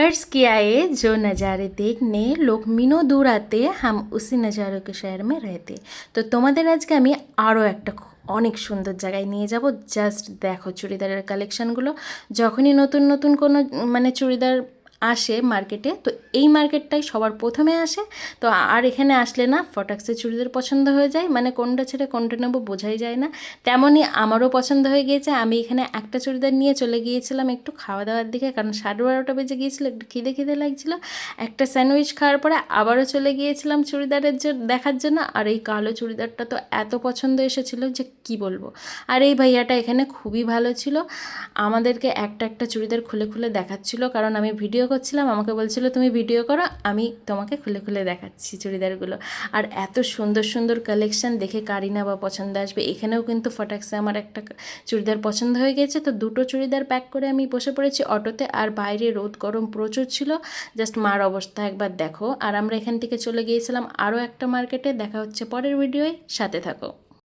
अर्ज़ किया है जो नज़ारे देखने लोग मीनों दूर आते हम उसी नज़ारों के शहर में रहते। তো তোমাদের আজকে আমি আরও একটা অনেক সুন্দর জায়গায় নিয়ে যাব। জাস্ট দেখো চুড়িদারের কালেকশানগুলো। যখনই নতুন নতুন কোনো মানে চুড়িদার আসে মার্কেটে, তো এই মার্কেটটাই সবার প্রথমে আসে। তো আর এখানে আসলে না ফটাক্সে চুড়িদার পছন্দ হয়ে যায়, মানে কোনটা ছেড়ে কোনটা নেবো বোঝাই যায় না। তেমনই আমারও পছন্দ হয়ে গিয়েছে। আমি এখানে একটা চুড়িদার নিয়ে চলে গিয়েছিলাম একটু খাওয়া দাওয়ার দিকে, কারণ 12:30 বেজে গিয়েছিলো, একটু খিদে খিদে লাগছিলো। একটা স্যান্ডউইচ খাওয়ার পরে আবারও চলে গিয়েছিলাম চুড়িদারের দেখার জন্য। আর এই কালো চুড়িদারটা তো এত পছন্দ এসেছিলো যে কি বলবো। আর এই ভাইয়াটা এখানে খুবই ভালো ছিল, আমাদেরকে একটা একটা চুড়িদার খুলে খুলে দেখাচ্ছিলো, কারণ আমি ভিডিও করছিলাম। আমাকে বলছিল তুমি ভিডিও করো, আমি তোমাকে খুলে খুলে দেখাচ্ছি চুড়িদারগুলো। আর এত সুন্দর সুন্দর কালেকশান দেখে কারই না বা পছন্দ আসবে। এখানেও কিন্তু ফটাক্সে আমার একটা চুড়িদার পছন্দ হয়ে গেছে, তো দুটো চুড়িদার প্যাক করে আমি বসে পড়েছি অটোতে। আর বাইরে রোদ গরম প্রচুর ছিল, জাস্ট মার অবস্থা একবার দেখো। আর আমরা এখান থেকে চলে গিয়েছিলাম আরও একটা মার্কেটে। দেখা হচ্ছে পরের ভিডিওয়, সাথে থাকো।